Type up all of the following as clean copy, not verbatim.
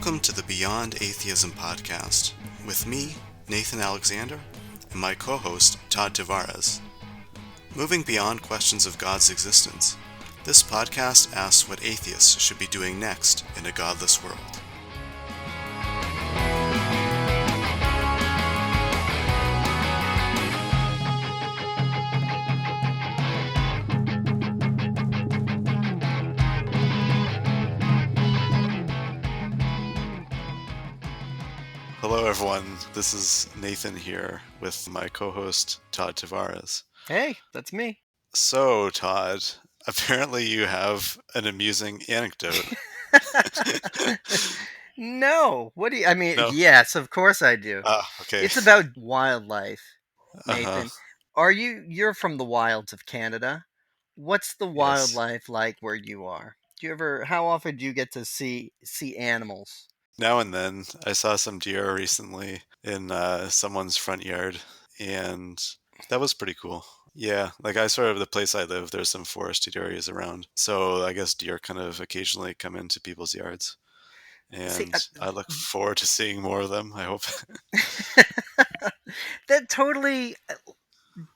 Welcome to the Beyond Atheism podcast with me, Nathan Alexander, and my co-host, Todd Tavares. Moving beyond questions of God's existence, this podcast asks what atheists should be doing next in a godless world. Hello everyone, this is Nathan here with my co-host Todd Tavares. Hey, that's me. So Todd, apparently you have an amusing anecdote. No, what do you, I mean, No? yes, of course I do. Okay. It's about wildlife, Uh-huh. Nathan. You're from the wilds of Canada. What's the Yes. wildlife like where you are? How often do you get to see animals? Now and then, I saw some deer recently in someone's front yard, and that was pretty cool. Yeah, like the place I live, there's some forested areas around, so I guess deer kind of occasionally come into people's yards, See, and I look forward to seeing more of them, I hope. that totally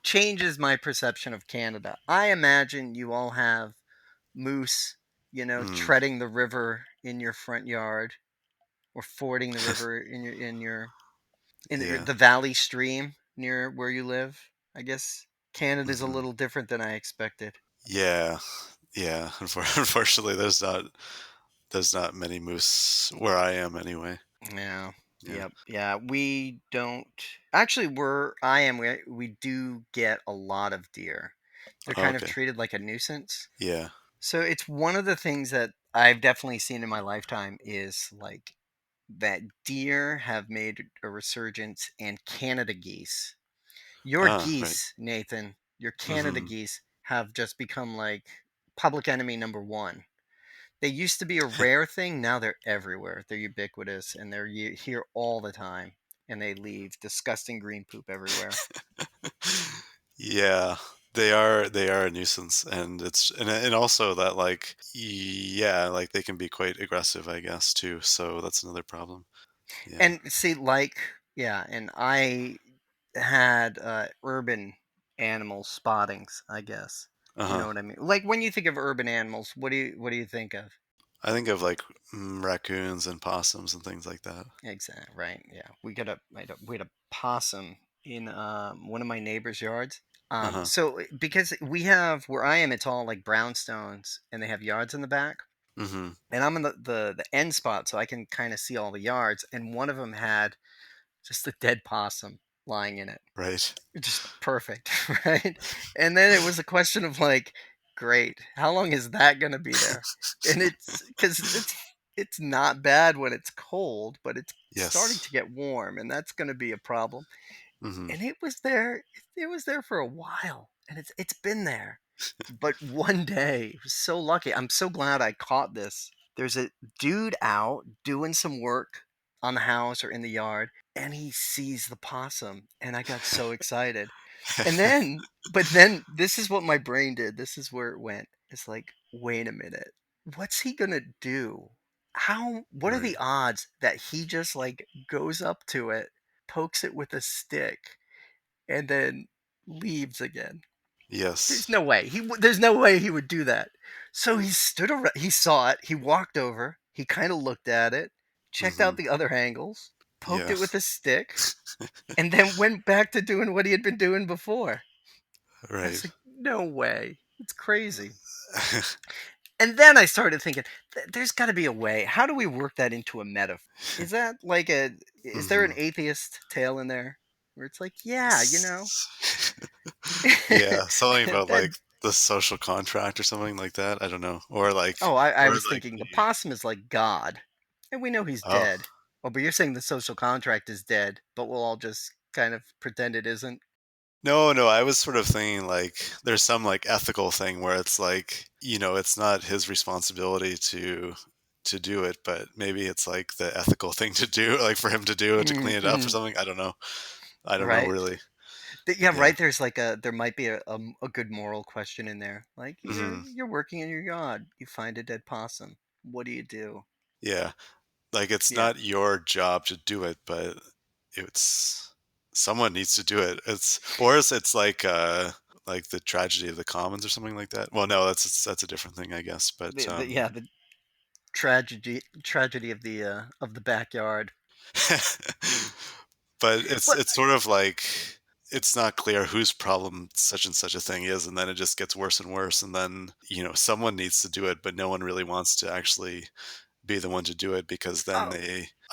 changes my perception of Canada. I imagine you all have moose, Mm, treading the river in your front yard or fording the river in yeah, the valley stream near where you live. I guess Canada's a hmm little different than I expected. yeah, yeah. Unfortunately, there's not many moose where I am anyway. Yeah. Yeah. Yep. Yeah. We don't actually. We do get a lot of deer. They're Oh, kind of okay. treated like a nuisance. Yeah. So it's one of the things that I've definitely seen in my lifetime is like that deer have made a resurgence, and Canada geese. Your Right. geese, Nathan, your Canada hmm geese have just become like public enemy number one. They used to be a rare thing. Now they're everywhere. They're ubiquitous, and they're here all the time. And they leave disgusting green poop everywhere. Yeah, they are a nuisance, and and also that like yeah, like they can be quite aggressive, I guess, too. So that's another problem. Yeah. And see, yeah, and I had urban animal spottings, I guess. You Uh-huh. know what I mean? Like when you think of urban animals, what do you think of? I think of like raccoons and possums and things like that. Exactly right. Yeah, we had a possum in one of my neighbor's yards. Uh-huh. Because we have where I am, it's all like brownstones, and they have yards in the back, Mm-hmm. and I'm in the end spot, so I can kind of see all the yards. And one of them had just a dead possum lying in it, Right. just perfect, right? And then it was a question of like, great, how long is that gonna be there? And it's because it's not bad when it's cold, but it's starting Yes. to get warm, and that's gonna be a problem. Mm-hmm. And it was there. It was there for a while, and it's been there. But one day, I was so lucky. I'm so glad I caught this. There's a dude out doing some work on the house or in the yard, and he sees the possum, and I got so excited. But then this is what my brain did. This is where it went. It's like, wait a minute. What's he gonna do? What are Right. the odds that he just like goes up to it, pokes it with a stick, and then leaves again? There's Yes. no way. There's no way he would do that. So he stood around, he saw it, he walked over, he kind of looked at it, checked Mm-hmm. out the other angles, poked Yeah. it with a stick, and then went back to doing what he had been doing before. I was Right. like, no way. It's crazy. And then I started thinking, there's got to be a way. How do we work that into a metaphor? Is that like is there an mm-hmm. atheist tale in there where it's like, yeah, Yeah, something about that. like the social contract or something like that. I don't know. Or like, Oh, I or was like thinking the the possum is like God, and we know he's oh dead. Oh, but you're saying the social contract is dead, but we'll all just kind of pretend it isn't. no, no. I was sort of thinking like there's some like ethical thing where it's like it's not his responsibility to do it, but maybe it's like the ethical thing to do, like for him to do it to clean it up or Mm-hmm. something. I don't know. I don't know Right. really. Yeah, Yeah. right. There might be a good moral question in there. Like you're hmm you're working in your yard, you find a dead possum. What do you do? Yeah. Like, it's Yeah. not your job to do it, but it's someone needs to do it. It's like the tragedy of the commons or something like that. Well, no, that's a different thing, I guess. But Yeah, the tragedy of the backyard. but But it's sort of like it's not clear whose problem such and such a thing is, and then it just gets worse and worse, and then someone needs to do it, but no one really wants to actually be the one to do it because then oh,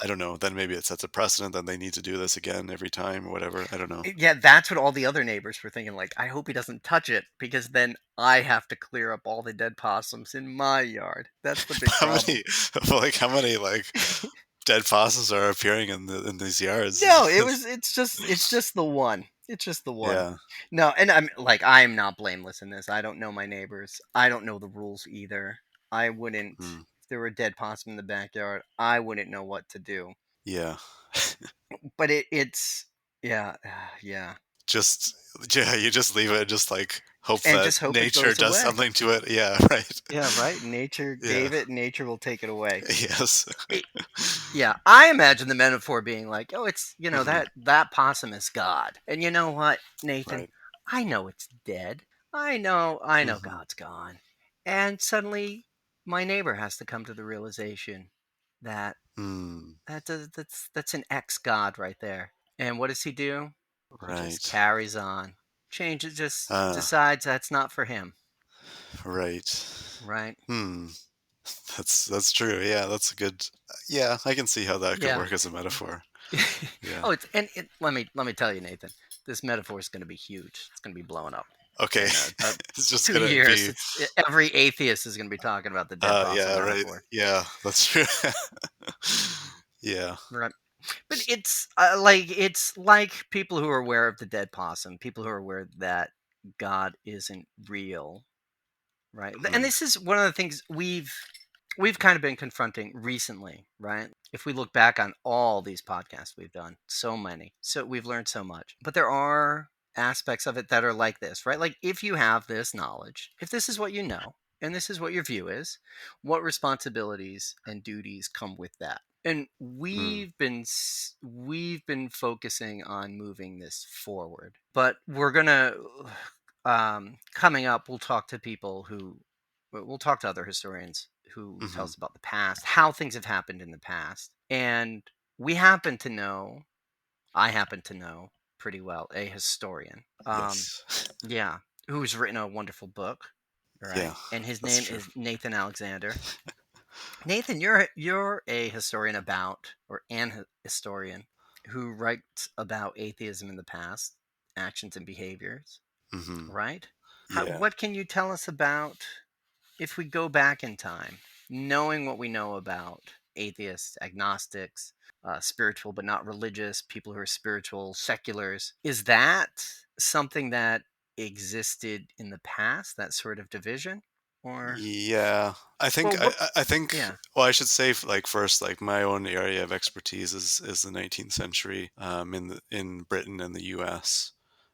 I don't know, then maybe it sets a precedent, then they need to do this again every time or whatever. I don't know. yeah, that's what all the other neighbors were thinking. Like, I hope he doesn't touch it because then I have to clear up all the dead possums in my yard. That's the big How problem. many how many dead fossils are appearing in these No, yards? it's just the one. It's just the one. Yeah. No, and I'm not blameless in this. I don't know my neighbors. I don't know the rules either. I wouldn't Hmm. if there were a dead possum in the backyard, I wouldn't know what to do. Yeah. But it's yeah, yeah. Just yeah, you just leave it and just like hope And that just hope it nature goes does away. something to it. Yeah, right. Yeah, right. Nature Yeah. gave it, nature will take it away. Yes. It, yeah, I imagine the metaphor being like, oh, it's Hmm. that possum is God, and you know what, Nathan, Right. I know it's dead. I know Hmm. God's gone, and suddenly my neighbor has to come to the realization that Mm. that's an ex God right there. And what does he do? He just Right. carries on. Changes, just Uh, decides that's not for him. right. Right? Hmm. That's true. Yeah, that's a good. Yeah, I can see how that could Yeah. work as a metaphor. Yeah. Oh, let me tell you, Nathan. This metaphor is going to be huge. It's going to be blowing up Okay. in about It's just 2 years. gonna be. Every atheist is going to be talking about the dead possum Yeah, right. metaphor, Yeah, that's true. Yeah. right? But it's like people who are aware of the dead possum, people who are aware that God isn't real, right? And Hmm. this is one of the things we've kind of been confronting recently, right? If we look back on all these podcasts we've done, so many, so we've learned so much. But there are aspects of it that are like this, right? Like if you have this knowledge, if this is what you know, and this is what your view is, what responsibilities and duties come with that? And Mm. we've been focusing on moving this forward, but we're gonna coming up. We'll talk to other historians who tell Hmm. us about the past, how things have happened in the past. And we happen to know, I happen to know pretty well, a historian. Yes. Yeah, who's written a wonderful book, right? Yeah, And his that's name true. is Nathan Alexander. Nathan, you're a historian about, or an historian who writes about atheism in the past, actions and behaviors, Hmm. right? Yeah. What can you tell us about if we go back in time, knowing what we know about atheists, agnostics, spiritual but not religious, people who are spiritual, seculars, is that something that existed in the past, that sort of division? Or, Yeah, I well, think what, I think. yeah. Well, I should say like first, like my own area of expertise is the 19th century, in Britain and the U.S.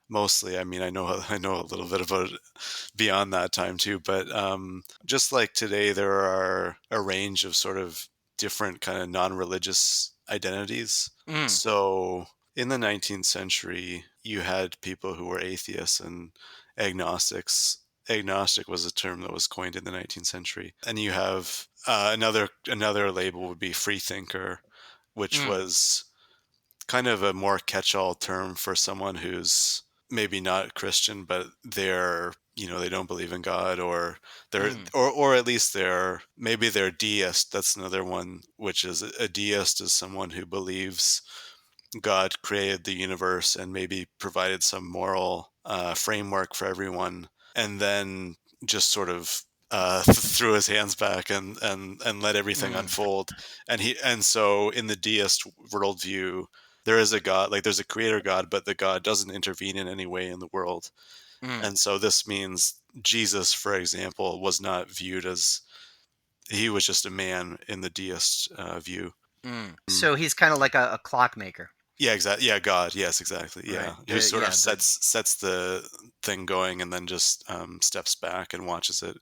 Mostly. I mean, I know a little bit about it beyond that time too, but just like today, there are a range of sort of different kind of non-religious identities. Mm, So in the 19th century, you had people who were atheists and agnostics. Agnostic was a term that was coined in the 19th century. And you have another label would be freethinker, which mm, was kind of a more catch-all term for someone who's maybe not Christian, but they don't believe in God, or mm, or at least they're deist. That's another one, which is a deist is someone who believes God created the universe and maybe provided some moral framework for everyone, and then just sort of threw his hands back and let everything mm, unfold. And so in the deist worldview, there is a God, like there's a creator God, but the God doesn't intervene in any way in the world. mm, And so this means Jesus, for example, was not viewed as he was just a man in the deist view. mm. Mm. So he's kind of like a clockmaker, Yeah, exactly. Yeah, God. Yes, exactly. right? Yeah, who sort of Yeah, sets the thing going and then just steps back and watches it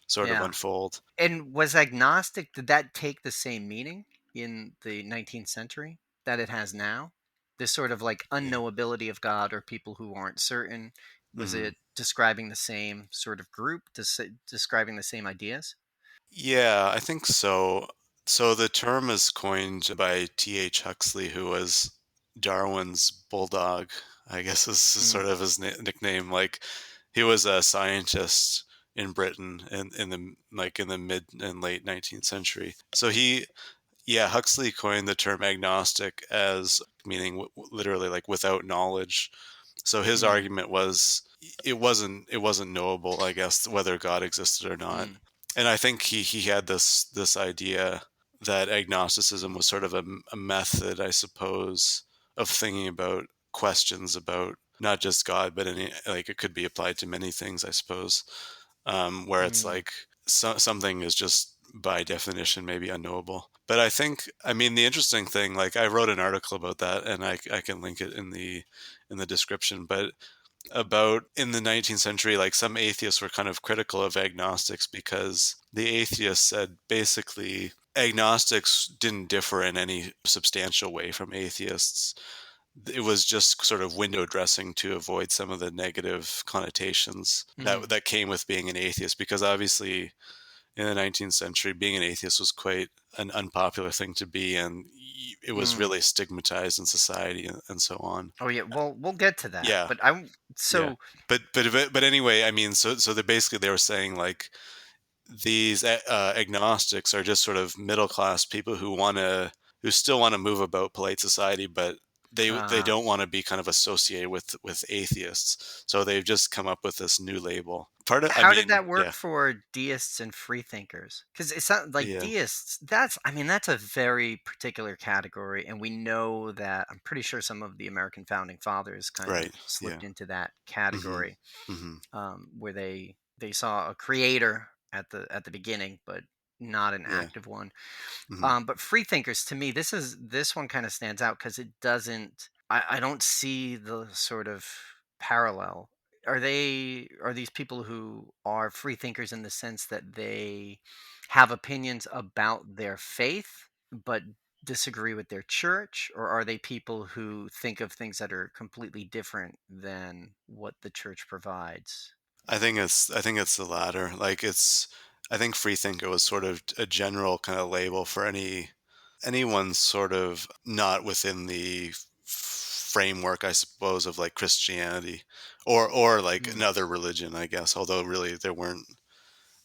sort of yeah. unfold. And was agnostic, did that take the same meaning? in the 19th century that it has now? This sort of like unknowability of God or people who aren't certain. Was Hmm. it describing the same sort of group, describing the same ideas? Yeah, I think so. So the term is coined by T.H. Huxley, who was Darwin's bulldog, I guess is Mm, sort of his nickname. Like he was a scientist in Britain in the in the mid and late 19th century. So Huxley coined the term agnostic as meaning literally like without knowledge. So his mm, argument was it wasn't knowable, I guess, whether God existed or not. mm, And I think he had this idea that agnosticism was sort of a method, I suppose, of thinking about questions about not just God, but any like it could be applied to many things, I suppose, where it's mm. like something is just by definition maybe unknowable. But I think, I mean, the interesting thing, like I wrote an article about that, and I can link it in the description. But about in the 19th century, like some atheists were kind of critical of agnostics because the atheists said basically agnostics didn't differ in any substantial way from atheists. It was just sort of window dressing to avoid some of the negative connotations Mm, that came with being an atheist, because obviously in the 19th century being an atheist was quite an unpopular thing to be, and it was mm. really stigmatized in society and so on. Oh yeah, well, we'll get to that. Yeah, But I yeah. so But anyway, I mean, so basically they were saying like these agnostics are just sort of middle class people who still want to move about polite society, but they uh, don't want to be kind of associated with atheists. So they've just come up with this new label. Part of, I how did mean, that work yeah, for deists and freethinkers? Because it's not like yeah, deists. That's I mean that's a very particular category, and we know that I'm pretty sure some of the American founding fathers kind of right, yeah, slipped into that hmm, category, hmm, where they saw a creator at the beginning, but not an yeah, active one. hmm. But free thinkers, to me, this one kind of stands out because it doesn't. I don't see the sort of parallel. Are these people who are free thinkers in the sense that they have opinions about their faith but disagree with their church, or are they people who think of things that are completely different than what the church provides? I think it's the latter. Like I think freethinker was sort of a general kind of label for anyone sort of not within the framework, I suppose, of like Christianity or like Mm. another religion, I guess. Although really there weren't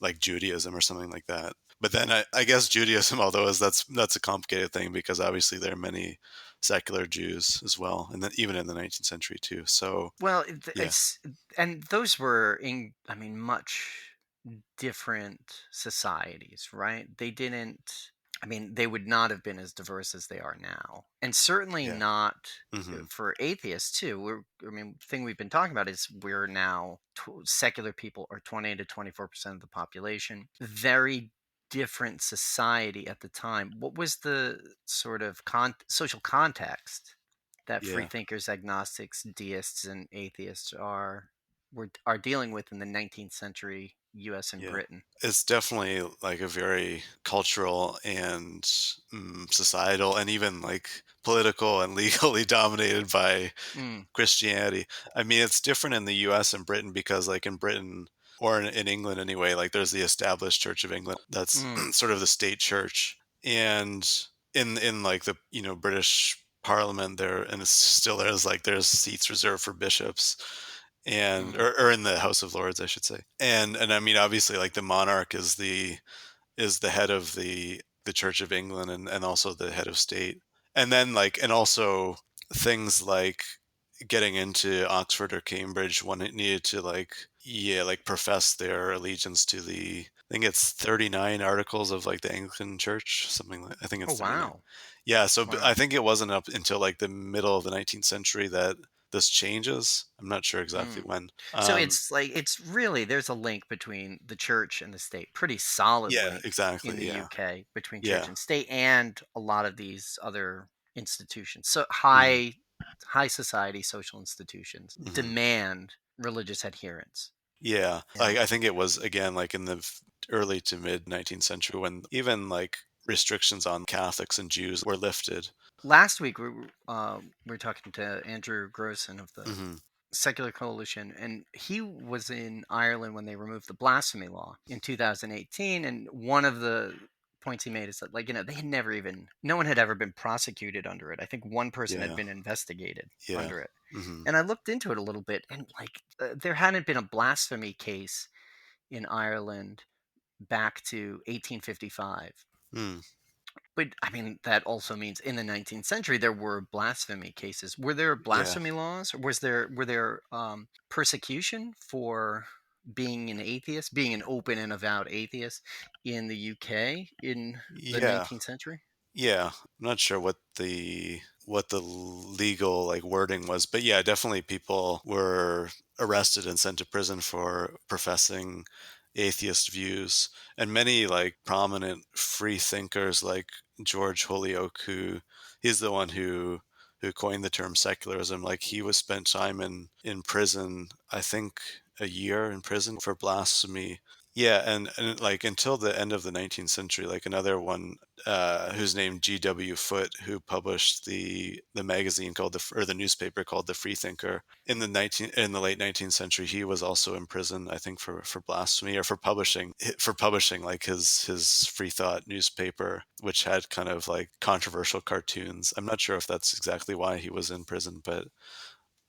like Judaism or something like that. But then I guess Judaism, although that's a complicated thing because obviously there are many secular Jews as well, and then even in the 19th century too. So Well, yeah, it's and those were in I mean much different societies, right? They didn't I mean they would not have been as diverse as they are now. And certainly yeah, not hmm, for atheists too. I mean the thing we've been talking about is we're now secular people are 20 to 24% of the population. Very different society at the time. What was the sort of social context that free yeah. thinkers, agnostics, deists, and atheists are dealing with in the 19th century U.S. and Yeah. Britain? It's definitely like a very cultural and societal and even like political and legally dominated by Mm, Christianity. I mean, it's different in the US and Britain because, like, in Britain or in England anyway, like, there's the established Church of England. That's mm, sort of the state church. And in like the, British Parliament there, and it's still there's like there's seats reserved for bishops and mm, or in the House of Lords, I should say. And I mean, obviously, like the monarch is the head of the Church of England and also the head of state. And then like and also things like getting into Oxford or Cambridge, one needed to like profess their allegiance to I think it's 39 articles of like the Anglican Church, something like I think oh it's 39. wow, Yeah, so wow. I think it wasn't up until like the middle of the 19th century that this changes. I'm not sure exactly Mm. when. So it's like it's really there's a link between the church and the state, pretty solid Yeah, link in exactly. the Yeah. UK between church Yeah. and state and a lot of these other institutions. So Hmm. high society social institutions Hmm. demand religious adherence. Yeah, Yeah. like I think it was again like in the early to mid 19th century when even like restrictions on Catholics and Jews were lifted. Last week we were talking to Andrew Grosson of the Hmm. Secular Coalition, and he was in Ireland when they removed the blasphemy law in 2018. And one of the points he made is that, they had never even, no one had ever been prosecuted under it. I think one person had Yeah. been investigated Yeah. under it. Hmm. And I looked into it a little bit, and there hadn't been a blasphemy case in Ireland back to 1855. Mm. But I mean, that also means in the 19th century there were blasphemy cases. Were there Yeah. blasphemy laws? Or were there persecution for being an atheist, being an open and avowed atheist in the UK in the Yeah. 19th century? Yeah. I'm not sure what the legal like wording was, but yeah, definitely people were arrested and sent to prison for professing atheist views. And many like prominent free thinkers like George Holyoake, he's the one who coined the term secularism. Like he was spent time in prison, I think a year in prison for blasphemy. Yeah, and like until the end of the 19th century, like another one who's named G.W. Foote, who published the magazine called or the newspaper called the Freethinker in the late 19th century. He was also in prison, I think, for blasphemy or for publishing like his free thought newspaper, which had kind of like controversial cartoons. I'm not sure if that's exactly why he was in prison, but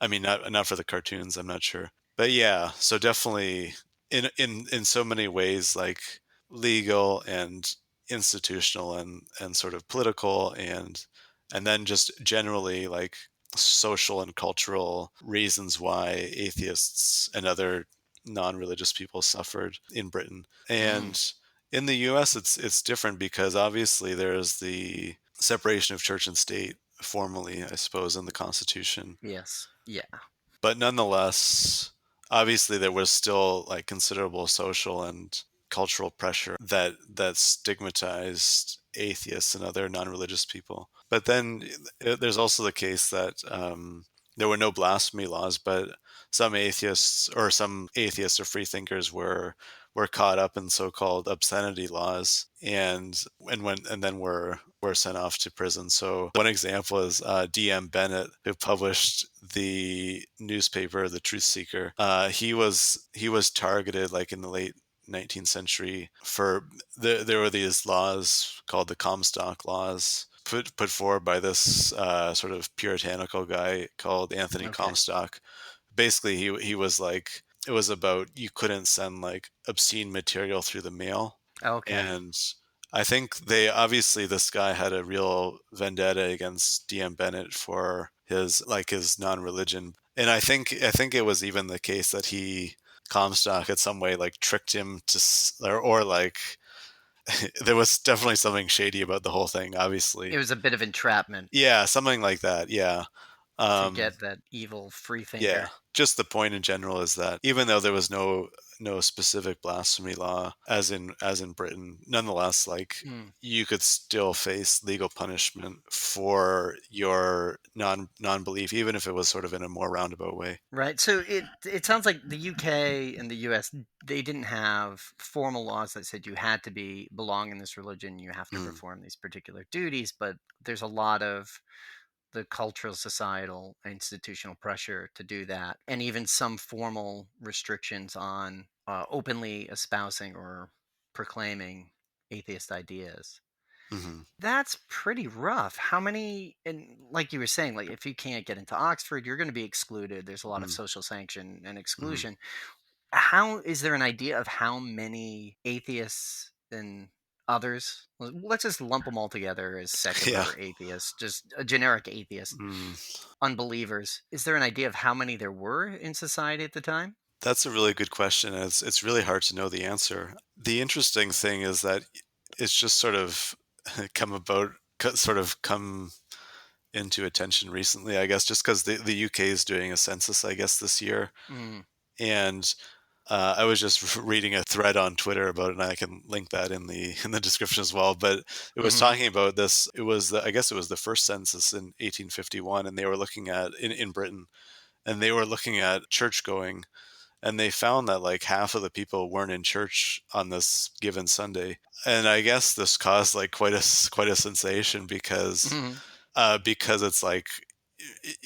I mean, not for the cartoons. I'm not sure, but yeah. So definitely, in so many ways, like legal and institutional and sort of political and then just generally like social and cultural reasons why atheists and other non-religious people suffered in Britain. Mm, And in the US it's different because obviously there's the separation of church and state formally, I suppose, in the Constitution. yes. Yeah. But nonetheless, obviously there was still like considerable social and cultural pressure that stigmatized atheists and other non-religious people. But then there's also the case that there were no blasphemy laws, but some atheists or freethinkers were caught up in so-called obscenity laws and then were sent off to prison. So one example is D.M. Bennett, who published the newspaper The Truth Seeker. He was targeted like in the late 19th century for there were these laws called the Comstock laws put forward by this sort of puritanical guy called Anthony Okay. Comstock. Basically, he was like it was about you couldn't send like obscene material through the mail, Okay. and I think this guy had a real vendetta against DM Bennett for his non-religion, and I think it was even the case that Comstock in some way like tricked him or like there was definitely something shady about the whole thing, obviously. It was a bit of entrapment Yeah, something like that. Yeah. to Um, get that evil free yeah. thinker. Just the point in general is that even though there was no specific blasphemy law as in Britain, nonetheless, like Mm. you could still face legal punishment for your non-belief, even if it was sort of in a more roundabout way. Right. So it sounds like the UK and the US, they didn't have formal laws that said you had to belong in this religion, you have to Mm, perform these particular duties, but there's a lot of the cultural, societal, institutional pressure to do that, and even some formal restrictions on openly espousing or proclaiming atheist ideas. mm-hmm, That's pretty rough. How many, and like you were saying, like if you can't get into Oxford, you're going to be excluded. There's a lot of mm, social sanction and mm-hmm. exclusion. How is there an idea of how many atheists and others? Let's just lump them all together as Yeah. secular atheists, just a generic atheist, Mm. unbelievers. Is there an idea of how many there were in society at the time? That's a really good question. It's really hard to know the answer. The interesting thing is that it's just sort of sort of come into attention recently, I guess, just because the UK is doing a census, I guess, this year. Mm, And I was just reading a thread on Twitter about it, and I can link that in the in the description as well. But it was hmm talking about this. I guess it was the first census in 1851, and they were looking at in Britain, and they were looking at church going, and they found that like half of the people weren't in church on this given Sunday. And I guess this caused like quite a sensation Mhm. because it's like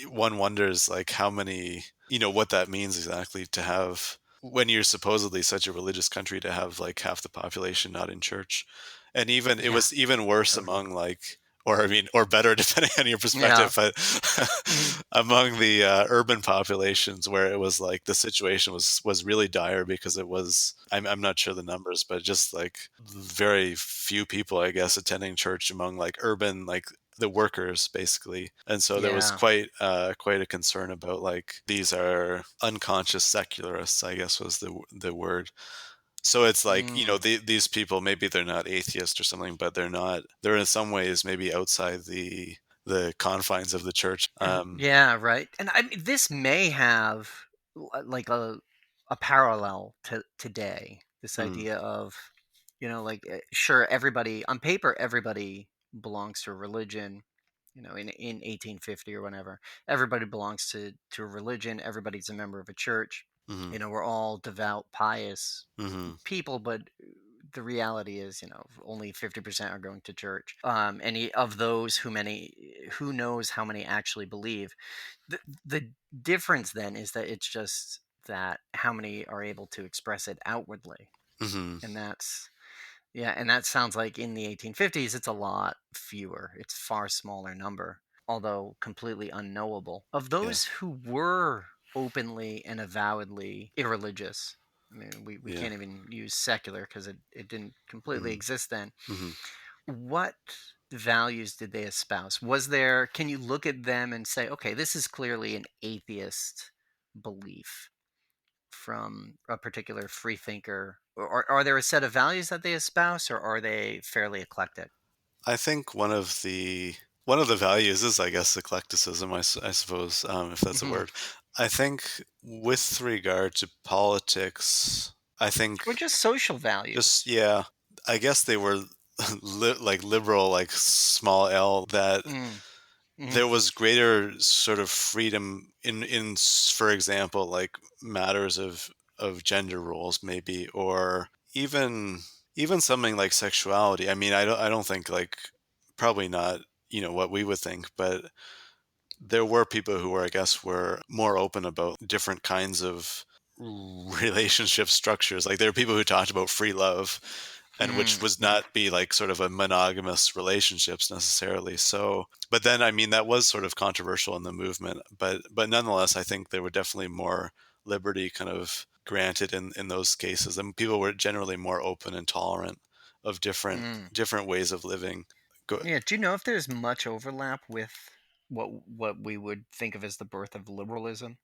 one wonders like how many, what that means exactly to have, when you're supposedly such a religious country, to have like half the population not in church. And even it Yeah. was even worse Totally. among like, or I mean, or better depending on your Yeah. perspective, but Mhm. among the urban populations, where it was like the situation was really dire, because it was, I'm not sure the numbers, but just like very few people, I guess, attending church among like urban, like the workers basically. And so there was Yeah. quite a concern about like these are unconscious secularists, I guess was the word. So it's like, Mm. these people, maybe they're not atheist or something, but they're in some ways maybe outside the confines of the church. Yeah, right. And I mean, this may have like a parallel to today. This mm, idea of, like sure, everybody on paper, everybody belongs to a religion. In 1850 or whenever, everybody belongs to a religion. Everybody's a member of a church. mhm, We're all devout, pious mhm, people, but the reality is, only 50% are going to church. Any of those, who knows how many actually believe. The difference then is that it's just that how many are able to express it outwardly. mhm, And that's, yeah, and that sounds like in the 1850s, it's a lot fewer. It's far smaller number, although completely unknowable. Of yeah, those who were openly and avowedly irreligious, I mean, we yeah, can't even use secular because it didn't completely mhm, exist then. mhm. What values did they espouse? Was there, can you look at them and say, okay, this is clearly an atheist belief from a particular free thinker? Or are there a set of values that they espouse, or are they fairly eclectic? I think one of the values is, I guess, eclecticism, I suppose, if that's a Hmm. word. I think with regard to politics, I think Or just social values? just, yeah, I guess they were like liberal, like small L, that Mm. Hmm. there was greater sort of freedom for example, like matters of gender roles maybe, or even something like sexuality. I mean, I don't think like, probably not, what we would think, but there were people who were, I guess, were more open about different kinds of relationship structures. Like there are people who talked about free love, and which Mm. was not be like sort of a monogamous relationships necessarily. So, but then I mean that was sort of controversial in the movement, but nonetheless, I think there were definitely more liberty kind of granted in those cases, and people were generally more open and tolerant of different Mm. different ways of living. Go, Yeah. Do you know if there's much overlap with what we would think of as the birth of liberalism?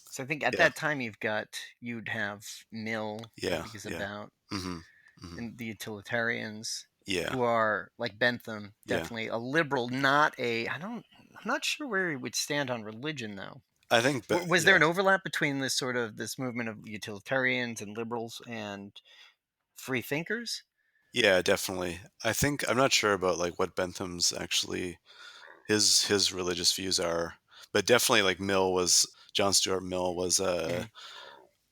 So I think at yeah, that time you'd have Mill, I yeah, think is yeah. about, Hmm. Hmm. and the utilitarians, Yeah, who are like Bentham, yeah. definitely a liberal, not a. I'm not sure where he would stand on religion though. I think, Was there yeah, an overlap between this movement of utilitarians and liberals and free thinkers? yeah, definitely. I think I'm not sure about like what Bentham's actually his religious views are, but definitely like John Stuart Mill was a Mm,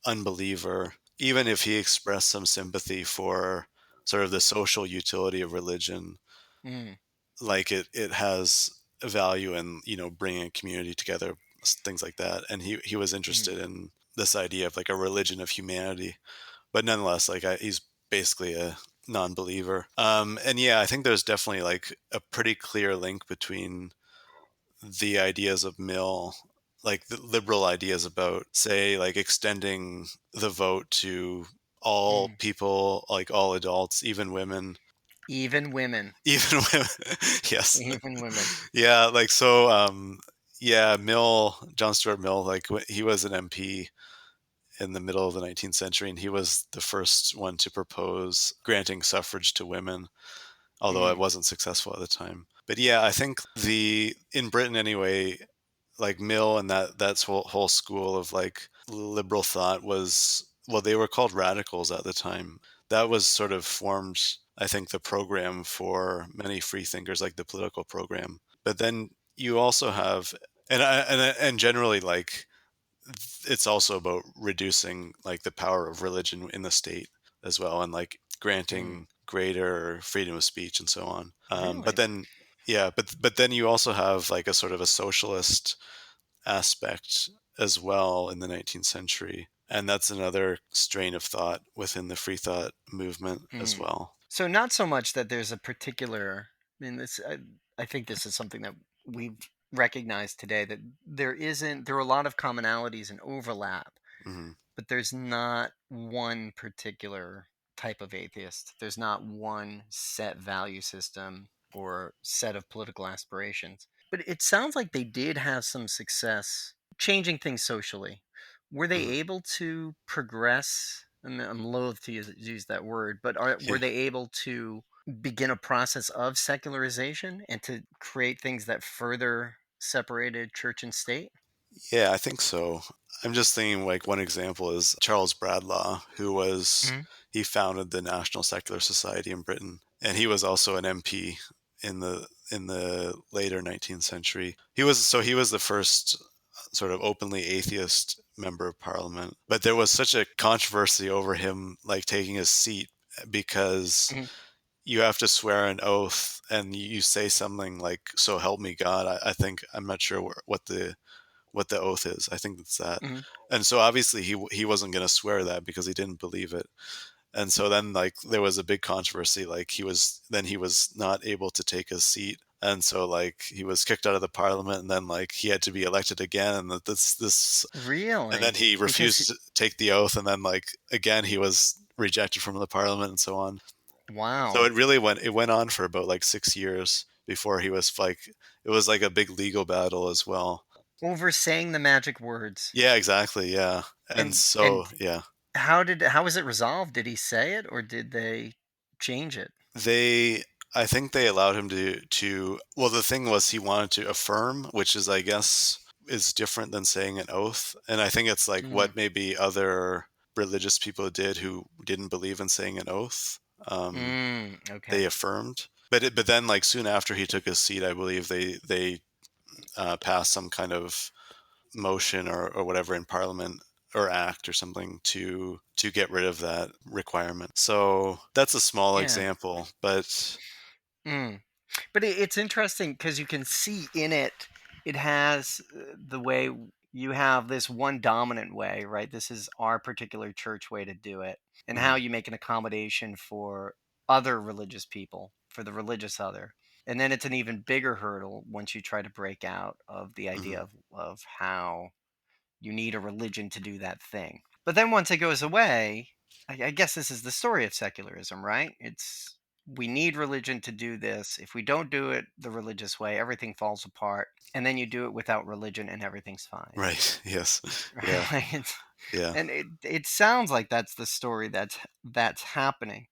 unbeliever, even if he expressed some sympathy for sort of the social utility of religion. mm, Like it has a value in, bringing a community together, things like that. And he was mm. interested in this idea of like a religion of humanity, but nonetheless, like he's basically a non-believer. And yeah, I think there's definitely like a pretty clear link between the ideas of Mill, like the liberal ideas about, say, like extending the vote to all Mm. people, like all adults, even women, Even women, even women. Yes, even women. yeah, like so. Yeah, John Stuart Mill, like he was an MP in the middle of the 19th century, and he was the first one to propose granting suffrage to women, although it Mm, wasn't successful at the time. But yeah, I think the in Britain anyway, like Mill and that's whole school of like liberal thought was, well, they were called radicals at the time. That was sort of formed, I think, the program for many free thinkers, like the political program. But then you also have, and generally like it's also about reducing like the power of religion in the state as well, and like Mm. granting greater freedom of speech and so on. But Really? then, yeah, but then you also have like a sort of a socialist aspect as well in the 19th century, and that's another strain of thought within the free thought movement as Mm. well. So not so much that there's a particular. I mean, I think this is something that we've recognized today, that there isn't. There are a lot of commonalities and overlap, Hmm. but there's not one particular type of atheist. There's not one set value system or set of political aspirations. But it sounds like they did have some success changing things socially. Were they Hmm. able to progress? And I'm loath to use that word, but were Yeah. they able to begin a process of secularization and to create things that further separated church and state? Yeah, I think so. I'm just thinking like one example is Charles Bradlaugh, who was Mhm. he founded the National Secular Society in Britain, and he was also an MP in the later 19th century. He was the first sort of openly atheist member of parliament. But there was such a controversy over him like taking his seat because Mhm. you have to swear an oath and you say something like "So help me God." I think I'm not sure what the oath is. I think it's that. Mhm. And so obviously he wasn't going to swear that because he didn't believe it. And so then like there was a big controversy. Like he was not able to take his seat. And so like he was kicked out of the parliament, and then like he had to be elected again, and this and then Really? he Because refused to take the oath, and then like again he was rejected from the parliament and so on. So wow. it went on for about like 6 years before he was like it was like a big legal battle as well. Over saying the magic words. Yeah, exactly. Yeah. And And so, yeah, how was it resolved? Did he say it or did they change it? they, I think they allowed him well, the thing was he wanted to affirm, which is, I guess, is different than saying an oath. And I think it's like Mm, what maybe other religious people did who didn't believe in saying an oath. Um, okay. they affirmed. But then, like soon after he took his seat, I believe they passed some kind of motion or whatever in Parliament or act or something to get rid of that requirement. So that's a small Yeah. example, but Mm. But it's interesting because you can see in it, it has the way you have this one dominant way, right? This is our particular church way to do it, and how mhm, you make an accommodation for other religious people, for the religious other. And then it's an even bigger hurdle once you try to break out of the idea mhm, of how you need a religion to do that thing. But then once it goes away, I guess this is the story of secularism, right? It's we need religion to do this. If we don't do it the religious way, everything falls apart. And then you do it without religion and everything's fine. right, yes, yeah, Right? yeah, And it sounds like that's the story that's happening.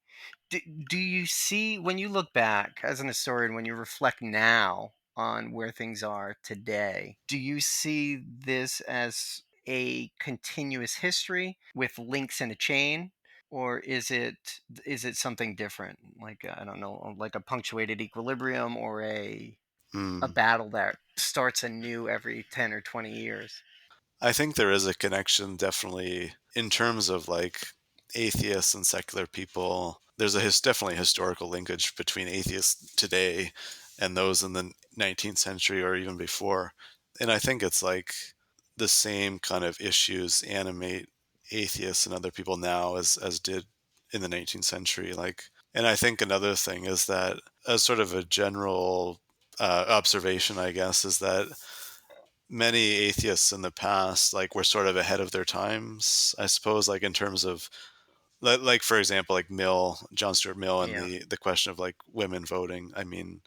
Do you see, when you look back as an historian, when you reflect now on where things are today, do you see this as a continuous history with links in a chain, or is it something different, like I don't know, like a punctuated equilibrium, or a mm. battle that starts anew every 10 or 20 years? I think there is a connection, definitely, in terms of like atheists and secular people. There's definitely historical linkage between atheists today and those in the 19th century or even before. And I think it's like the same kind of issues animate atheists and other people now as did in the 19th century. Like, and I think another thing is that, as sort of a general observation, I guess, is that many atheists in the past like were sort of ahead of their times, I suppose, like in terms of like for example like John Stuart Mill, and Yeah. the question of like women voting. I mean,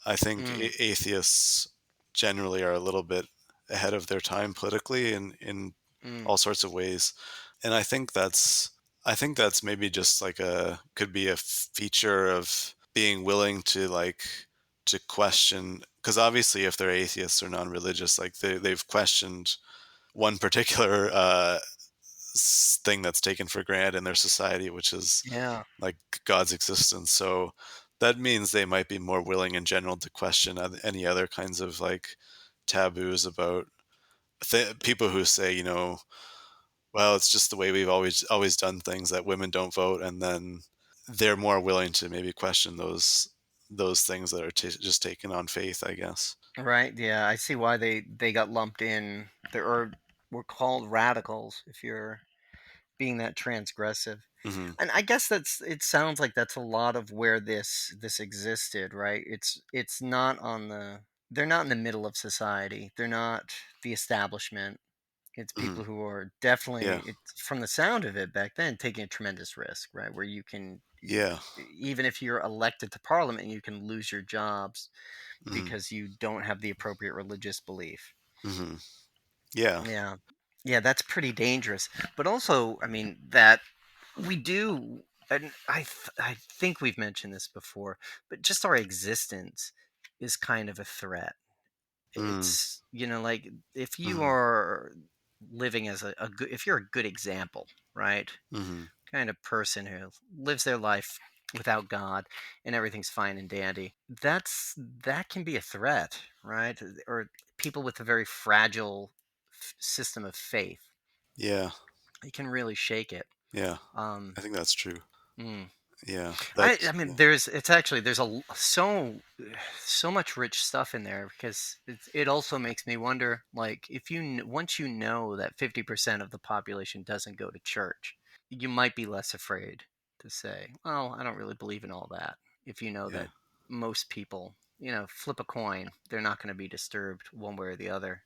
I think Mm, atheists generally are a little bit ahead of their time politically in mm, all sorts of ways. And I think that's maybe just like a could be a feature of being willing to like to question, because obviously if they're atheists or non-religious, like they've questioned one particular thing that's taken for granted in their society, which is yeah. like God's existence. So that means they might be more willing in general to question any other kinds of like taboos about people who say, well, it's just the way we've always done things, that women don't vote, and then they're more willing to maybe question those things that are just taken on faith, I guess. Right? Yeah, I see why they got lumped in. There or were called radicals if you're being that transgressive. Hmm. And I guess that's it sounds like that's a lot of where this existed, right? It's not on the they're not in the middle of society. They're not the establishment. It's Hmm. people who are Yeah. definitely it's from the sound of it back then taking a tremendous risk, right? Where Yeah. even if you're elected to parliament, you can lose your jobs Hmm. because you don't have the appropriate religious belief. Hmm. Yeah. Yeah. Yeah, that's pretty dangerous. But also, I mean, that we do, and I think we've mentioned this before, but just our existence is kind of a threat. Mm. It's, like if you Hmm. are living as a good, if you're a good example, right? Hmm. Kind of person who lives their life without God and everything's fine and dandy. That can be a threat, right? Or people with a very fragile system of faith. Yeah. It can really shake it. Yeah. Um, I think that's true. mm. Yeah. I mean, Yeah. so much rich stuff in there because it also makes me wonder, like, if once you know that 50% of the population doesn't go to church, you might be less afraid to say, well, I don't really believe in all that. If you know Yeah. that most people, flip a coin, they're not going to be disturbed one way or the other.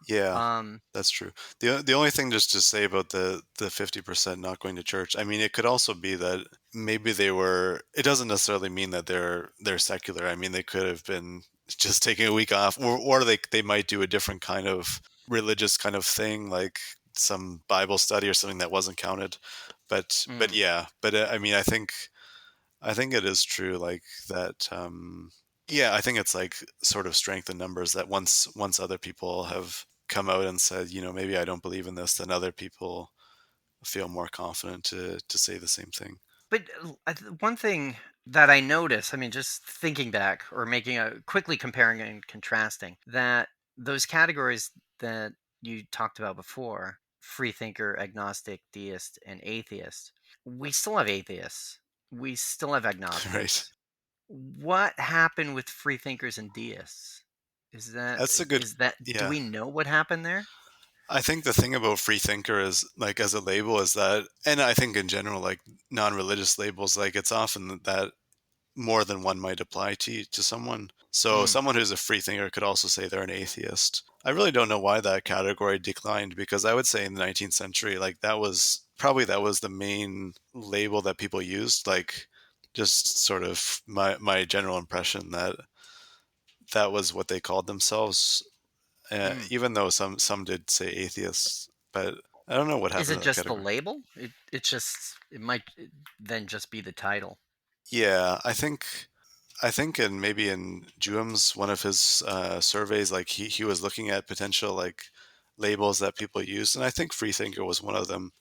Yeah. Um, That's true. The only thing just to say about the 50% not going to church, I mean, it could also be that maybe they were. It doesn't necessarily mean that they're secular. I mean, they could have been just taking a week off, or they might do a different kind of religious kind of thing, like some Bible study or something that wasn't counted. But mm. yeah, but I mean, I think it is true, like that. Yeah, I think it's like sort of strength in numbers, that once other people have come out and said, maybe I don't believe in this, then other people feel more confident to say the same thing. But one thing that I notice, I mean, just thinking back or making a quickly comparing and contrasting, that those categories that you talked about before, freethinker, agnostic, deist, and atheist, we still have atheists. We still have Right. agnostics. What happened with freethinkers and deists? That's a good. Do Yeah. we know what happened there? I think the thing about free thinker is, like, as a label, is that, and I think in general, like non-religious labels, like it's often that more than one might apply to someone. So Mm, someone who's a free thinker could also say they're an atheist. I really don't know why that category declined, because I would say in the 19th century, like that was the main label that people used. Like, just sort of my general impression that that was what they called themselves. mm. Even though some did say atheists, but I don't know what Is happened it to that just the category. label? It might then just be the title. Yeah, I think in maybe in Juem's one of his surveys, like he was looking at potential, like, labels that people use, and I think freethinker was one of them.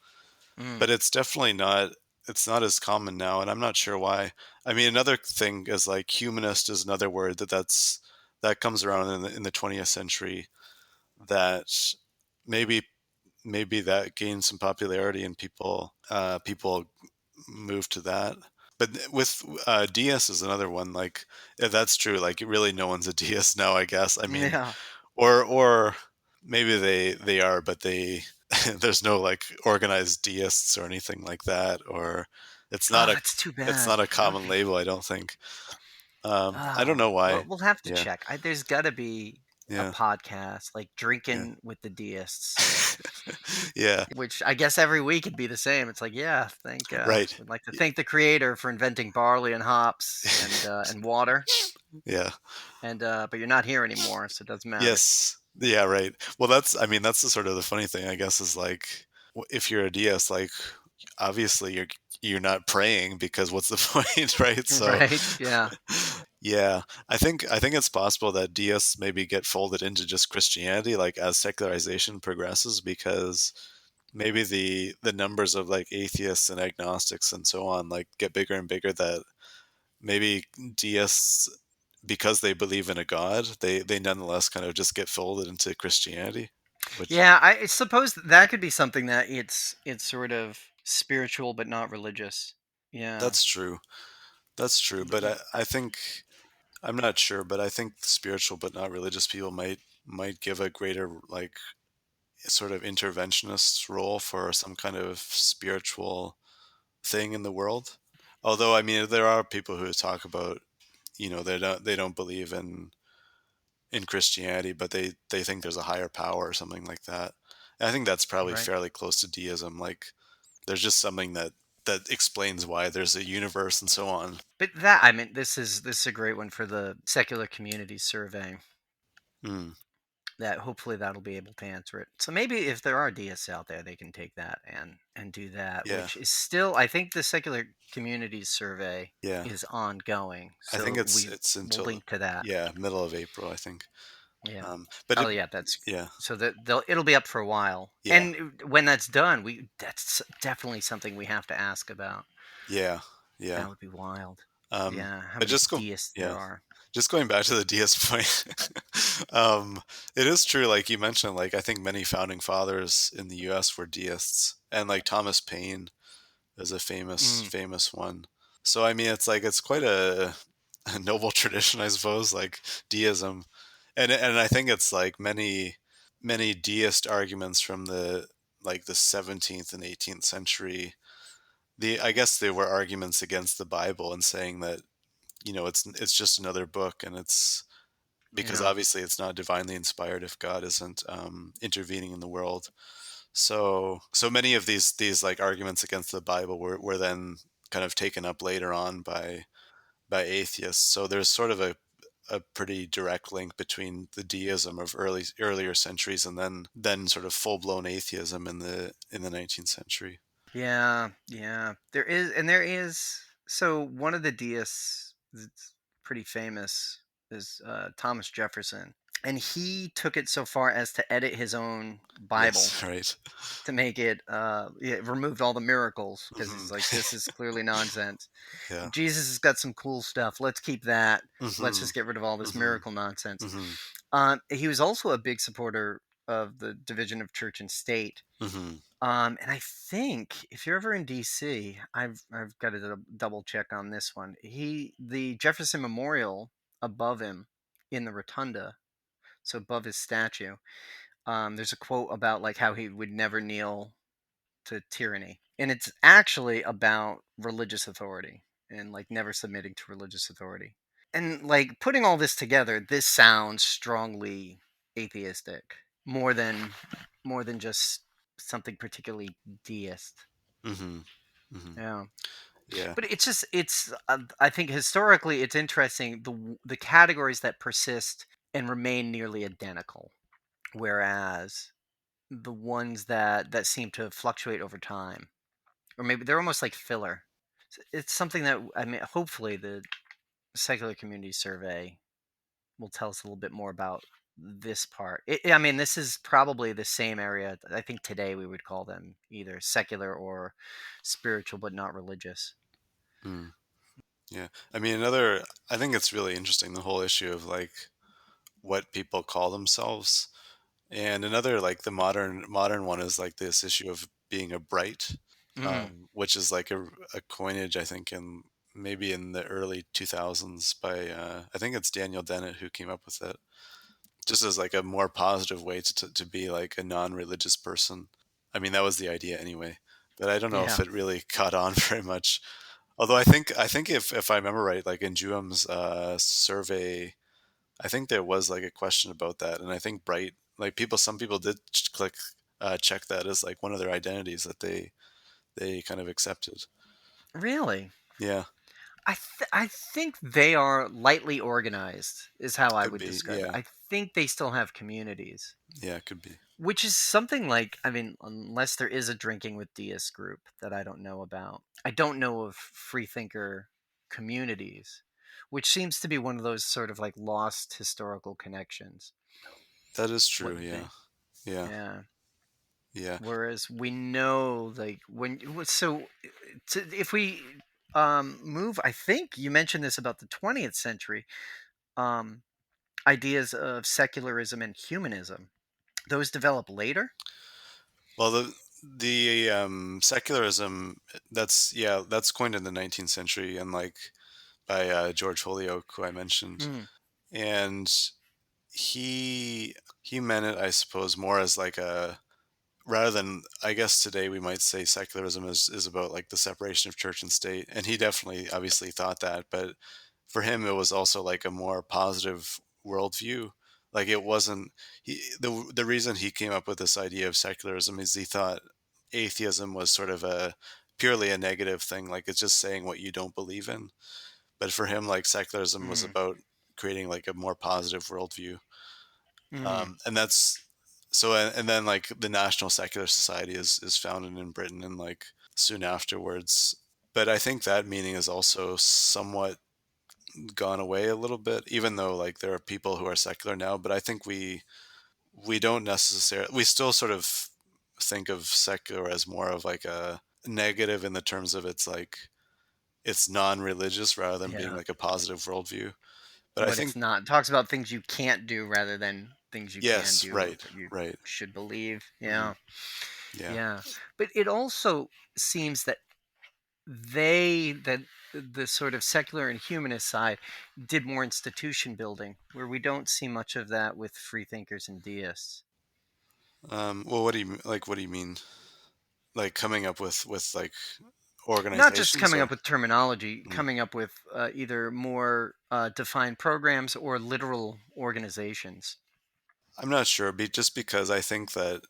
Mm, But it's definitely not. It's not as common now, and I'm not sure why. I mean, another thing is, like, humanist is another word that comes around in the 20th century. That maybe maybe that gained some popularity, and people move to that. But with DS is another one. Like, yeah, that's true. Like, really, no one's a DS now, I guess. I mean, yeah. or maybe they are, but they there's no, like, organized deists or anything like that, or it's not Oh, a that's too it's bad. not a common Okay. label, I don't think. I don't Oh, know well, why. we'll have to Yeah, check. There's got to be a yeah, podcast like yeah, drinking with the deists, yeah. which I guess every week it'd be the same. It's like, yeah, Right. we'd like to thank the creator for inventing barley and hops and water, Yeah. but you're not here anymore, so it doesn't matter. Yes. Yeah, right. Well, I mean, that's the sort of the funny thing, I guess, is like, if you're a DS, like, obviously you're not praying, because what's the point, right? So, Right? Yeah. yeah, I think it's possible that DS maybe get folded into just Christianity, like, as secularization progresses, because maybe the numbers of, like, atheists and agnostics and so on, like, get bigger and bigger, that maybe deists, because they believe in a god, they nonetheless kind of just get folded into Christianity. which Yeah, I suppose that could be something that it's sort of spiritual but not religious. Yeah. that's true. That's true. But I think I'm not sure, but I think spiritual but not religious people might give a greater like sort of interventionist role for some kind of spiritual thing in the world. Although I mean there are people who talk about, they don't believe in Christianity, but they think there's a higher power or something like that. And I think that's probably Right. fairly close to deism. Like there's just something that explains why there's a universe and so on. But that I mean this is a great one for the secular community survey. Mm, That hopefully that'll be able to answer it. So maybe if there are deists out there, they can take that and do that, yeah, which is still I think the secular communities survey yeah. is ongoing. I think So it's we it's will until link to that. yeah, middle of April, I think. Yeah. But Oh it yeah, that's yeah, so that it'll be up for a while. yeah, And when that's done, we that's definitely something we have to ask about. yeah, yeah. That would be wild. Um, Yeah, how but many just go deists there yeah, are. just going back to the DS point. It is true, like you mentioned, like I think many founding fathers in the US were deists. And like Thomas Paine is a famous Mm, famous one. So I mean it's quite a noble tradition, I suppose, like deism. And I think it's like many deist arguments from the 17th and 18th century. I guess they were arguments against the Bible and saying that, it's just another book, and it's because yeah. obviously it's not divinely inspired if God isn't intervening in the world. So many of these like arguments against the Bible were then kind of taken up later on by atheists. So there's sort of a pretty direct link between the deism of earlier centuries and then sort of full blown atheism in the 19th century. Yeah, yeah. There is so one of the deists that's pretty famous is Thomas Jefferson. And he took it so far as to edit his own Bible Yes, right. to make it yeah, removed all the miracles because Hmm. he's like this is clearly nonsense. Yeah. Jesus has got some cool stuff. Let's keep that. Let's Hmm. just get rid of all this Hmm. miracle nonsense. Hmm. He was also a big supporter of the division of church and state. Hmm. And I think if you're ever in DC, I've got to double check on this one. The Jefferson Memorial above him in the rotunda, so above his statue, there's a quote about like how he would never kneel to tyranny, and it's actually about religious authority and like never submitting to religious authority. And like putting all this together, this sounds strongly atheistic, more than more than just something particularly deist. Hmm. Hmm. Yeah, Yeah. but it's just it's I think historically it's interesting the categories that persist and remain nearly identical, whereas the ones that seem to fluctuate over time, or maybe they're almost like filler. It's something that I mean, hopefully the secular community survey will tell us a little bit more about this part. I mean, this is probably the same area. I think today we would call them either secular or spiritual, but not religious. Mm. Yeah. I mean, I think it's really interesting, the whole issue of like what people call themselves. And another, like the modern one is like this issue of being a bright, Mm, which is like a coinage, I think, in maybe in the early 2000s by, I think it's Daniel Dennett who came up with it, just as like a more positive way to be like a non-religious person. I mean, that was the idea anyway, but I don't know if yeah, it really caught on very much. Although I think if I remember right, like in Juam's survey, I think there was like a question about that, and I think Bright, like some people did click check that as like one of their identities that they kind of accepted. really. Yeah, I think they are lightly organized, is how I could would be. describe it. Yeah, I think they still have communities. yeah, could be. Which is something like, I mean, unless there is a drinking with deist group that I don't know about. I don't know of freethinker communities, which seems to be one of those sort of like lost historical connections. That is true. What Yeah, they, yeah, yeah. yeah. Whereas we know, like, so if we move, I think you mentioned this about the 20th century, um, ideas of secularism and humanism. Those develop later? Well, the secularism, that's coined in the 19th century, and like by George Holyoake, who I mentioned, Mm, and he he meant it, I suppose, more as like a, rather than, I guess today we might say secularism is about like the separation of church and state, and he definitely obviously thought that, but for him it was also like a more positive worldview. Like it wasn't, the reason he came up with this idea of secularism is he thought atheism was sort of a purely a negative thing, like it's just saying what you don't believe in. But for him, like secularism was mm, about creating like a more positive worldview. mm, And that's so, and then like the National Secular Society is founded in Britain and like soon afterwards. But I think that meaning is also somewhat gone away a little bit, even though like there are people who are secular now. But I think we don't necessarily, we still sort of think of secular as more of like a negative in the terms of it's like it's non-religious rather than being yeah. like a positive worldview. But I But think it's not. It talks about things you can't do rather than things you can yes, do or right, that you right, should believe. hmm, Yeah. yeah. Yeah. But it also seems that that the sort of secular and humanist side did more institution building, where we don't see much of that with freethinkers and deists. Well, what do you like? What do you mean? Like coming up with like Not just organizations coming up or? with terminology, Mm. coming up with either more defined programs or literal organizations. I'm not sure, just because I think that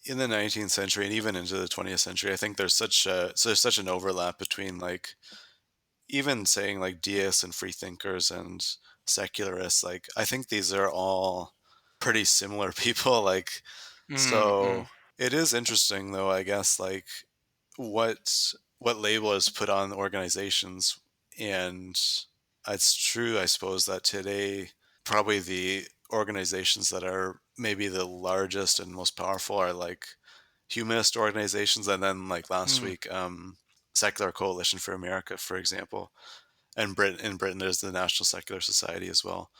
in the 19th century and even into the 20th century, I think there's such an overlap between like even saying like deists and freethinkers and secularists. Like I think these are all pretty similar people. Like Mm-mm. so, it is interesting though. I guess like what label is put on organizations, and it's true, I suppose, that today probably the organizations that are maybe the largest and most powerful are like humanist organizations, and then like last Mm. week Secular Coalition for America, for example. And in Britain there's the National Secular Society as well.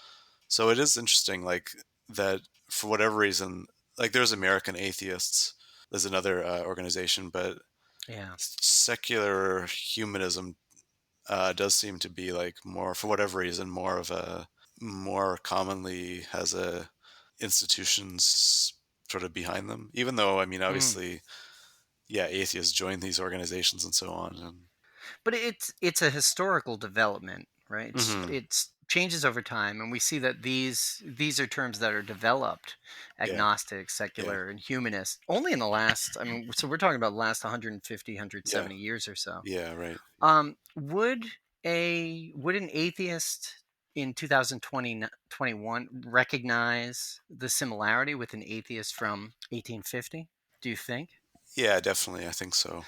So it is interesting like that, for whatever reason, like there's American Atheists, there's another organization, but Yeah. secular humanism does seem to be like more, for whatever reason, more of a, more commonly has a institutions sort of behind them. Even though, I mean, Mm. obviously, yeah, atheists join these organizations and so on. And But it's a historical development, right? hmm, It's changes over time, and we see that these are terms that are developed, yeah, agnostic, yeah, secular, and humanist, only in the last. I mean, so we're talking about the last 150, yeah, 170 years or so. yeah, right. Would would an atheist in 2021 recognize the similarity with an atheist from 1850? Do you think? Yeah, definitely. I think so.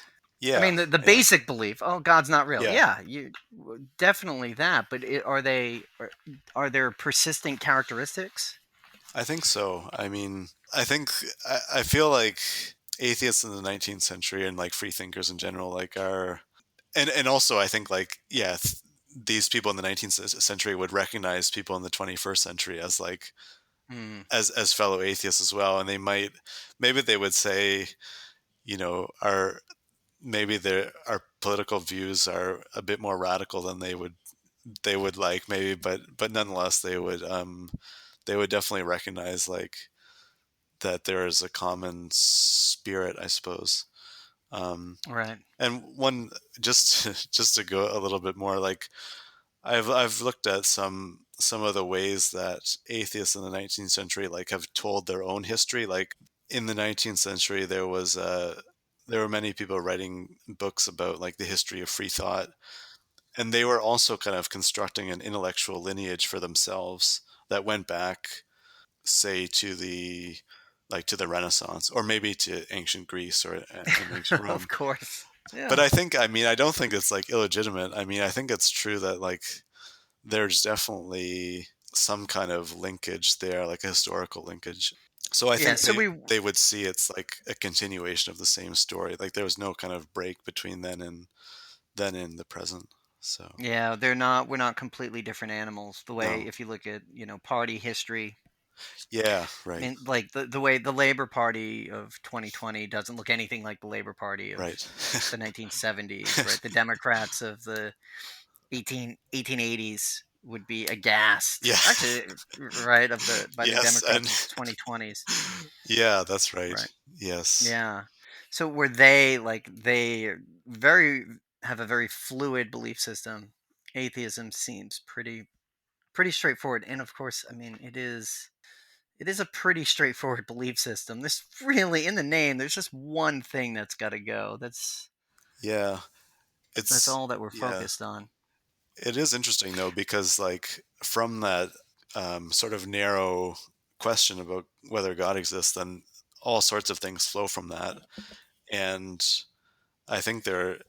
I Yeah, mean, the yeah, basic belief, oh, God's not real. yeah. Yeah, you definitely that. But are there persistent characteristics? I think so. I mean, I feel like atheists in the 19th century and like free thinkers in general, like are, and also I think like, yeah, these people in the 19th century would recognize people in the 21st century as like, Hmm. as fellow atheists as well. And they might, maybe they would say, our, maybe our political views are a bit more radical than they would like, maybe, but nonetheless they would definitely recognize like that there is a common spirit, I suppose. Um, Right. and one, just just to go a little bit more, like I've looked at some of the ways that atheists in the 19th century like have told their own history. Like in the 19th century, there were many people writing books about like the history of free thought, and they were also kind of constructing an intellectual lineage for themselves that went back, say, to the Renaissance, or maybe to ancient Greece or and ancient Of Rome. course. But Yeah. I don't think it's like illegitimate. I mean, I think it's true that like there's definitely some kind of linkage there, like a historical linkage. So I Yeah. think So they would see it's like a continuation of the same story. Like there was no kind of break between then and the present. So yeah, we're not completely different animals. The way no, if you look at party history. Yeah, I right. mean, like the way the Labor Party of 2020 doesn't look anything like the Labor Party of Right. the 1970s, right? The Democrats of the 1880s would be aghast. Yeah. Actually, right, of the by the Yes, and Democrats of 2020s, yeah, that's right. right? Yes. Yeah. So were they like they very have a very fluid belief system? Atheism seems pretty straightforward, and of course, I mean, it is a pretty straightforward belief system. There's really, in the name, there's just one thing that's got to go. Yeah. That's It's all that we're yeah. focused on. It is interesting though because like from that sort of narrow question about whether God exists, then all sorts of things flow from that, and I think there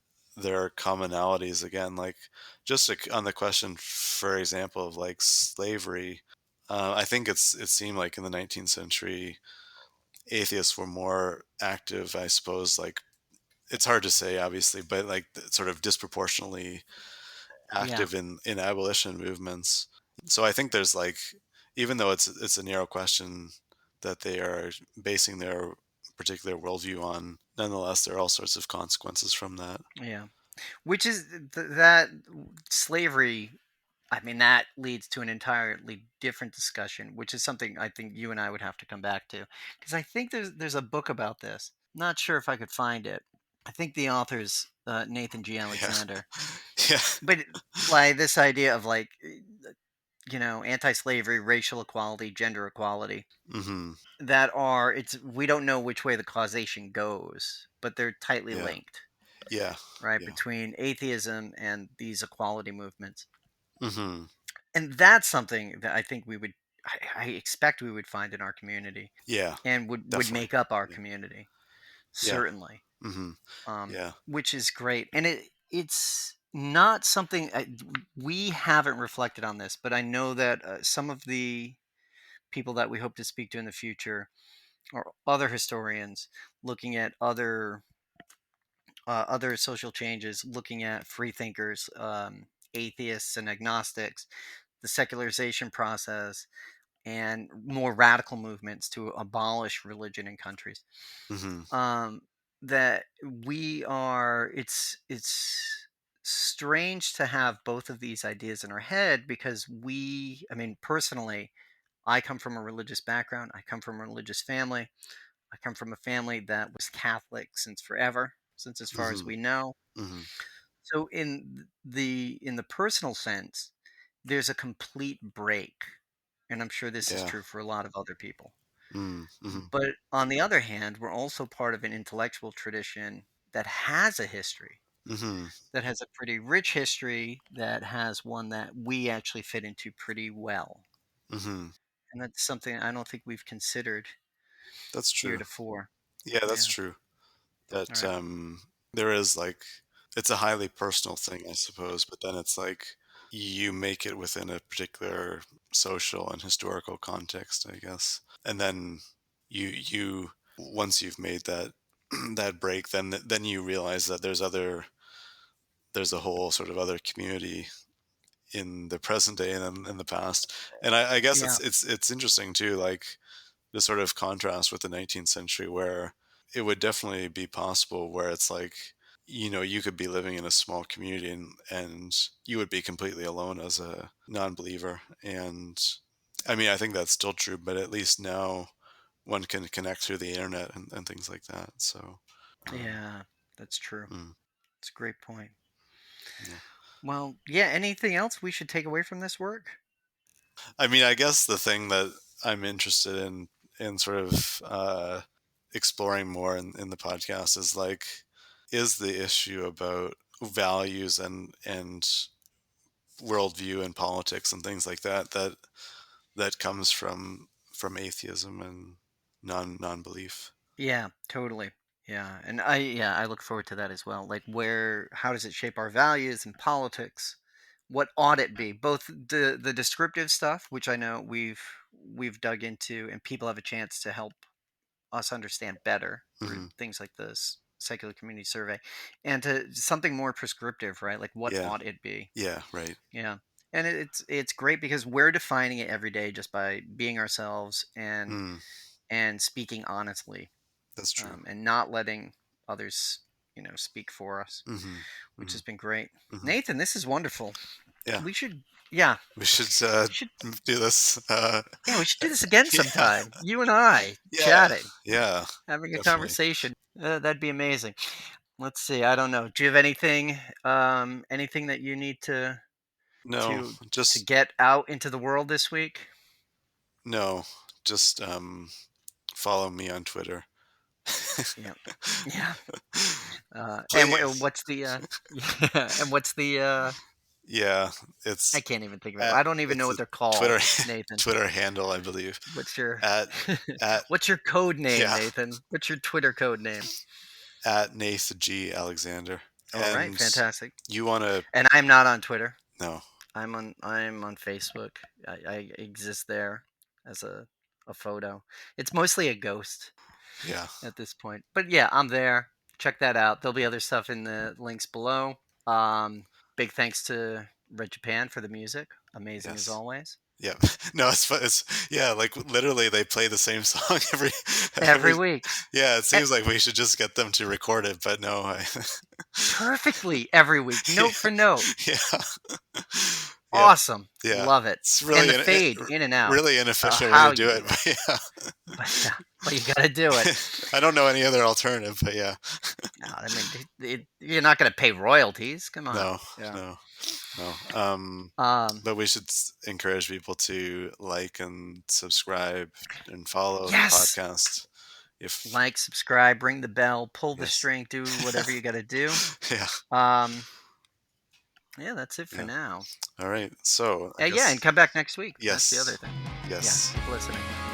are commonalities again, like just on the question, for example, of like slavery. I think it seemed like in the 19th century, atheists were more active. I suppose like it's hard to say, obviously, but like sort of disproportionately Yeah, active in abolition movements. So I think there's like, even though it's a narrow question that they are basing their particular worldview on, nonetheless, there are all sorts of consequences from that. yeah. Which is that slavery. I mean, that leads to an entirely different discussion, which is something I think you and I would have to come back to, because I think there's a book about this. Not sure if I could find it. I think the author's Nathan G. Yeah, Alexander, yeah, but like this idea of like anti-slavery, racial equality, gender equality, hmm, that are it's we don't know which way the causation goes, but they're tightly yeah, linked, yeah, right, yeah, between atheism and these equality movements. hmm, And that's something that I think I expect we would find in our community, yeah, and would definitely, make up our yeah, community, yeah, certainly. hmm, yeah, Which is great, and it's not something we haven't reflected on this, but I know that some of the people that we hope to speak to in the future or other historians looking at other social changes, looking at freethinkers, atheists, and agnostics, the secularization process, and more radical movements to abolish religion in countries. hmm, Um, that we are, it's strange to have both of these ideas in our head because I mean, personally, I come from a religious background. I come from a religious family. I come from a family that was Catholic since forever, since as far as hmm, we know. hmm, So in the personal sense, there's a complete break, and I'm sure this is yeah, true for a lot of other people. mm, hmm, But on the other hand, we're also part of an intellectual tradition that has a history, hmm, that has a pretty rich history, that has one that we actually fit into pretty well. hmm. And that's something I don't think we've considered That's true. heretofore. Yeah, that's Yeah. true. All That right. there is like it's a highly personal thing, I suppose, but then it's like you make it within a particular social and historical context, I guess. And then you once you've made that that break, then you realize that there's a whole sort of other community in the present day and in the past. And I guess Yeah. it's interesting too, like the sort of contrast with the 19th century where it would definitely be possible where it's like, you know, you could be living in a small community and you would be completely alone as a non-believer. And I mean, I think that's still true, but at least now one can connect through the internet and things like that. So, um, Yeah. That's true. mm, It's a great point. yeah. Well, yeah. Anything else we should take away from this work? I mean, I guess the thing that I'm interested in sort of exploring more in the podcast is like, is the issue about values and worldview and politics and things like that comes from atheism and non-belief. Yeah, totally. Yeah, I look forward to that as well. Like how does it shape our values and politics? What ought it be? Both the descriptive stuff, which I know we've dug into, and people have a chance to help us understand better through Hmm. things like this secular community survey, and to something more prescriptive, right? Like what Yeah, ought it be? yeah, right. Yeah. And it's great because we're defining it every day just by being ourselves Mm, and speaking honestly, that's true. and not letting others, speak for us, Hmm. which Hmm. has been great. Hmm. Nathan, this is wonderful. Yeah, We should, yeah, we should we should, do this. yeah, we should do this again Yeah, sometime. You and I yeah, chatting, yeah, having a definitely. conversation. That'd be amazing. Let's see. I don't know. Do you have anything that you need No, to to just get out into the world this week? no, just follow me on Twitter. Yeah, yeah. And Please. what's the yeah? And what's the Yeah, I it's can't even think of it. at I don't even know it's what a they're Twitter called, Nathan. Twitter handle, I believe. What's your At at what's your code name, yeah, Nathan? What's your Twitter code name? at Nathan G Alexander. All right, And fantastic. you want to And I'm not on Twitter. no. I'm on Facebook. I exist there as a photo. It's mostly a ghost Yeah. at this point. But yeah, I'm there. Check that out. There'll be other stuff in the links below. Um, Big thanks to Red Japan for the music. Amazing as Yes. always. Yeah. No, it's yeah, like literally they play the same song every Every week. yeah, it Eh, seems like we should just get them to record it, but no, Perfectly every week, note for yeah. note. Yeah. Yeah. Awesome. Yeah. Love it. It's And really the fade in and out. really inefficient way How to you do it, do it. but yeah. But yeah, well, you got to do it. I don't know any other alternative, but yeah. No, I mean, you're not going to pay royalties. Come on. No, Yeah. no, no. Um, But we should encourage people to like and subscribe and follow the yes. podcast. If Like, subscribe, ring the bell, pull the yes, string, do whatever you got to do. yeah, Um, yeah, that's it for yeah. now. All right. So I Yeah, and guess come back next week. That's the other yes, thing. Yeah, yes. keep listening.